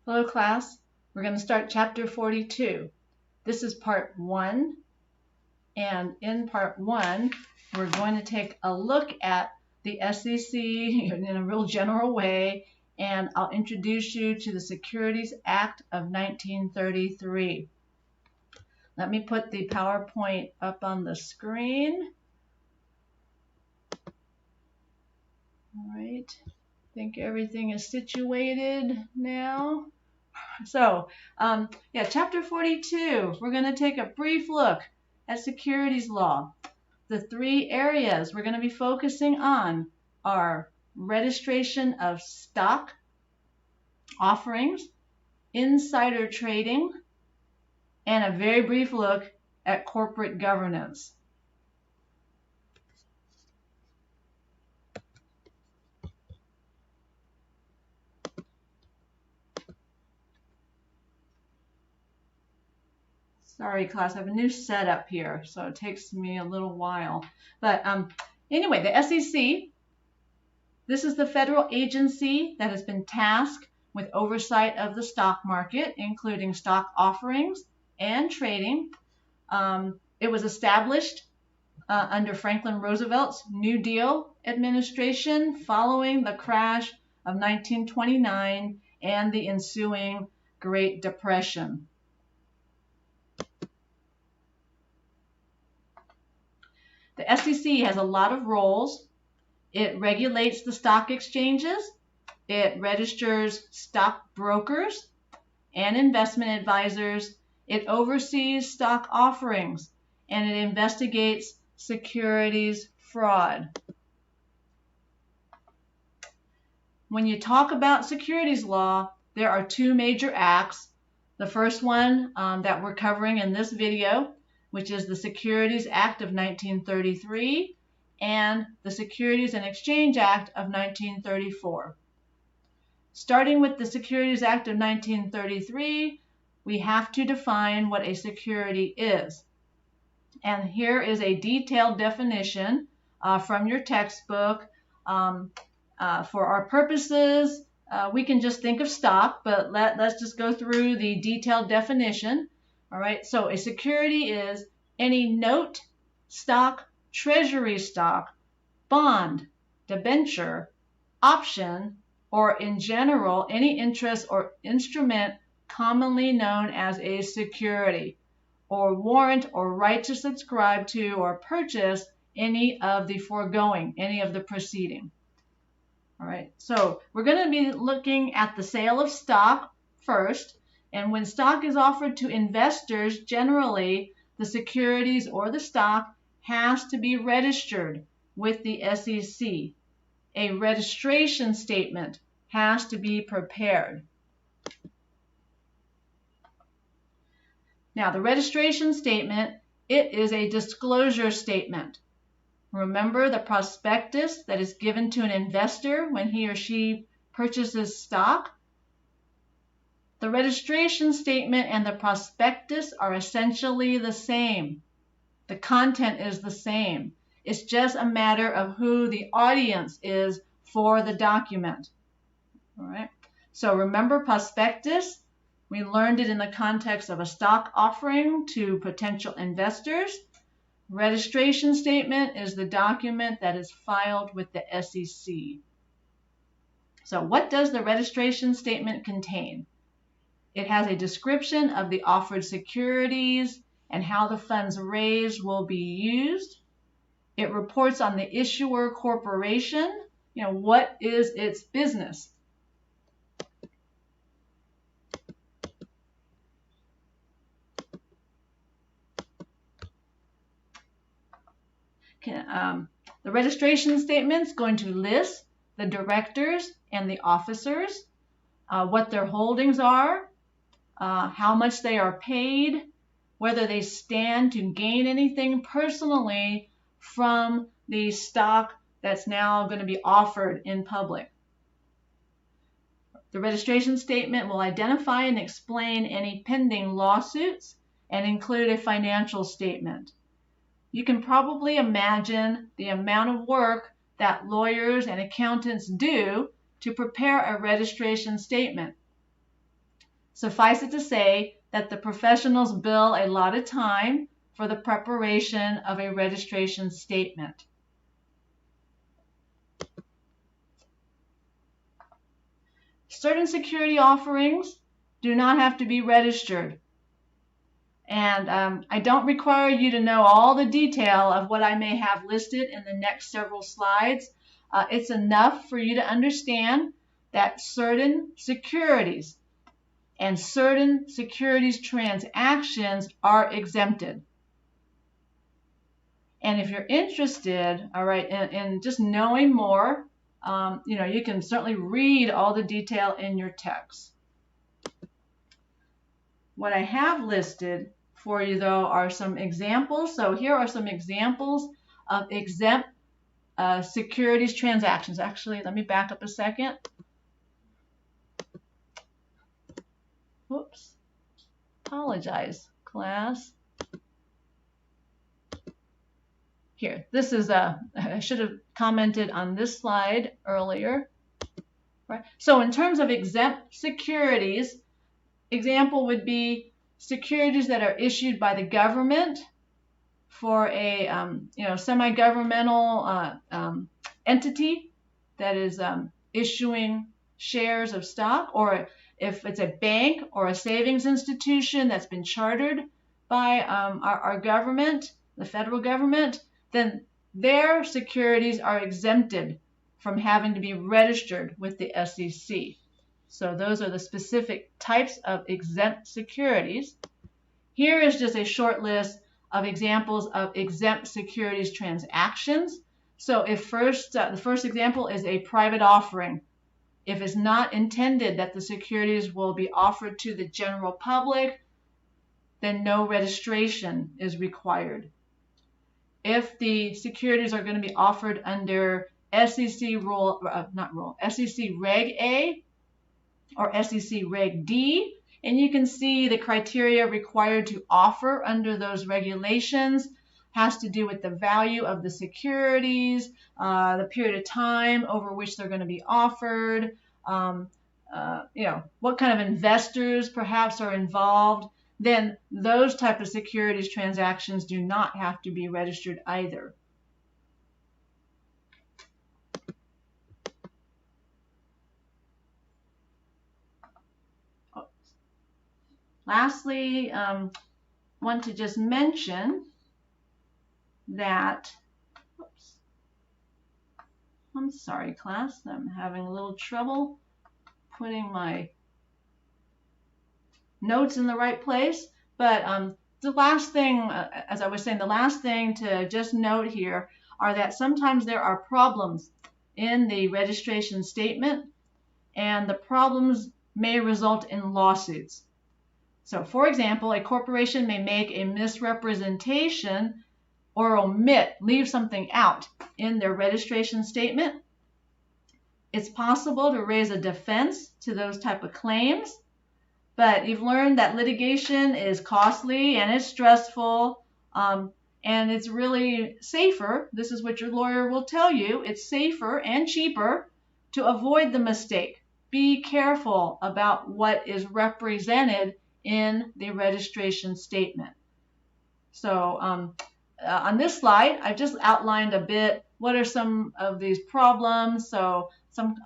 Hello class, we're going to start chapter 42. This is part 1, and in part 1 we're going to take a look at the SEC in a real general way, and I'll introduce you to the Securities Act of 1933. Let me put the PowerPoint up on the screen. All right, I think everything is situated now. So, chapter 42, we're going to take a brief look at securities law. The three areas we're going to be focusing on are registration of stock offerings, insider trading, and a very brief look at corporate governance. Sorry, class, I have a new setup here, so it takes me a little while. But anyway, the SEC, this is the federal agency that has been tasked with oversight of the stock market, including stock offerings and trading. It was established under Franklin Roosevelt's New Deal administration following the crash of 1929 and the ensuing Great Depression. The SEC has a lot of roles. It regulates the stock exchanges, it registers stock brokers and investment advisors, it oversees stock offerings, and it investigates securities fraud. When you talk about securities law, there are two major acts. The first one that we're covering in this video, which is the Securities Act of 1933 and the Securities and Exchange Act of 1934. Starting with the Securities Act of 1933, we have to define what a security is. And here is a detailed definition from your textbook. For our purposes, we can just think of stock, but let's just go through the detailed definition. All right, so a security is any note, stock, treasury stock, bond, debenture, option, or in general, any interest or instrument commonly known as a security, or warrant or right to subscribe to or purchase any of the foregoing, any of the preceding. All right, so we're going to be looking at the sale of stock first. And when stock is offered to investors, generally the securities or the stock has to be registered with the SEC. A registration statement has to be prepared. Now, the registration statement, it is a disclosure statement. Remember the prospectus that is given to an investor when he or she purchases stock? The registration statement and the prospectus are essentially the same. The content is the same. It's just a matter of who the audience is for the document. All right. So remember prospectus? We learned it in the context of a stock offering to potential investors. Registration statement is the document that is filed with the SEC. So what does the registration statement contain? It has a description of the offered securities and how the funds raised will be used. It reports on the issuer corporation. What is its business? The registration statement is going to list the directors and the officers, what their holdings are, how much they are paid, whether they stand to gain anything personally from the stock that's now going to be offered in public. The registration statement will identify and explain any pending lawsuits and include a financial statement. You can probably imagine the amount of work that lawyers and accountants do to prepare a registration statement. Suffice it to say that the professionals bill a lot of time for the preparation of a registration statement. Certain security offerings do not have to be registered. And I don't require you to know all the detail of what I may have listed in the next several slides. It's enough for you to understand that certain securities and certain securities transactions are exempted. And if you're interested, all right, in just knowing more, you can certainly read all the detail in your text. What I have listed for you, though, are some examples. So here are some examples of exempt securities transactions. Actually, let me back up a second. Whoops. Apologize, class. Here, this is I should have commented on this slide earlier. Right. So in terms of exempt securities, example would be securities that are issued by the government for a semi-governmental entity that is issuing shares of stock, or if it's a bank or a savings institution that's been chartered by our government, the federal government, then their securities are exempted from having to be registered with the SEC. So those are the specific types of exempt securities. Here is just a short list of examples of exempt securities transactions. So if the first example is a private offering. If it's not intended that the securities will be offered to the general public, then no registration is required. If the securities are going to be offered under SEC SEC Reg A or SEC Reg D, and you can see the criteria required to offer under those regulations has to do with the value of the securities, the period of time over which they're going to be offered, what kind of investors perhaps are involved. Then those type of securities transactions do not have to be registered either. Lastly, want to just mention that, I'm sorry class, I'm having a little trouble putting my notes in the right place, but the last thing, as I was saying, the last thing to just note here are that sometimes there are problems in the registration statement, and the problems may result in lawsuits. So, for example, a corporation may make a misrepresentation or leave something out in their registration statement. It's possible to raise a defense to those type of claims, but you've learned that litigation is costly and it's stressful, and it's really safer. This is what your lawyer will tell you. It's safer and cheaper to avoid the mistake. Be careful about what is represented in the registration statement. So on this slide, I've just outlined a bit what are some of these problems. So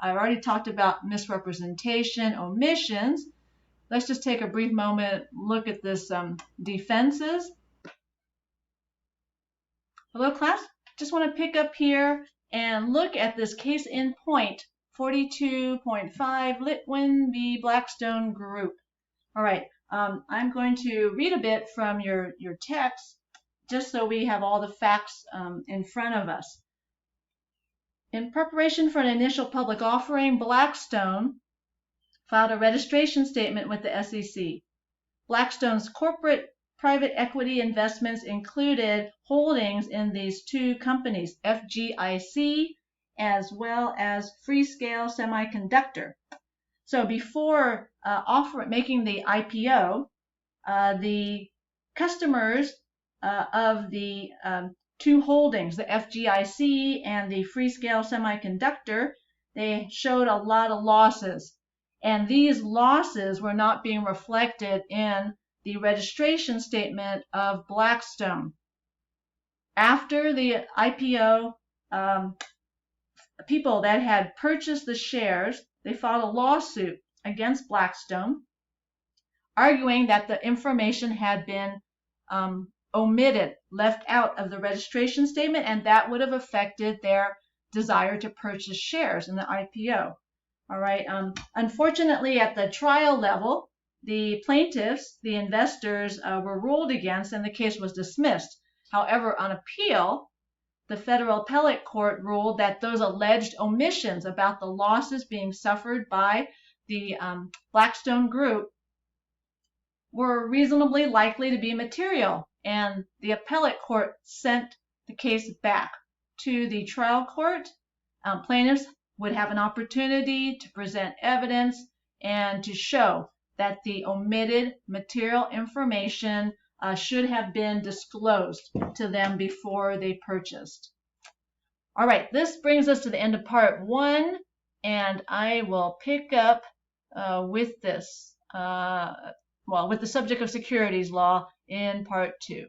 I've already talked about misrepresentation, omissions. Let's just take a brief moment, look at this defenses. Hello class, just want to pick up here and look at this case in point 42.5 Litwin v. Blackstone Group. All right, I'm going to read a bit from your text just so we have all the facts in front of us. In preparation for an initial public offering, Blackstone filed a registration statement with the SEC. Blackstone's corporate private equity investments included holdings in these two companies, FGIC as well as Freescale Semiconductor. So before making the IPO, the customers of the two holdings, the FGIC and the Freescale Semiconductor, they showed a lot of losses. And these losses were not being reflected in the registration statement of Blackstone. After the IPO, people that had purchased the shares, they filed a lawsuit against Blackstone, arguing that the information had been omitted, left out of the registration statement, and that would have affected their desire to purchase shares in the IPO. All right. Unfortunately, at the trial level, the plaintiffs, the investors, were ruled against, and the case was dismissed. However, on appeal, the federal appellate court ruled that those alleged omissions about the losses being suffered by the Blackstone Group were reasonably likely to be material, and the appellate court sent the case back to the trial court. Plaintiffs would have an opportunity to present evidence and to show that the omitted material information should have been disclosed to them before they purchased. All right, this brings us to the end of part 1, and I will pick up with this, with the subject of securities law in part 2.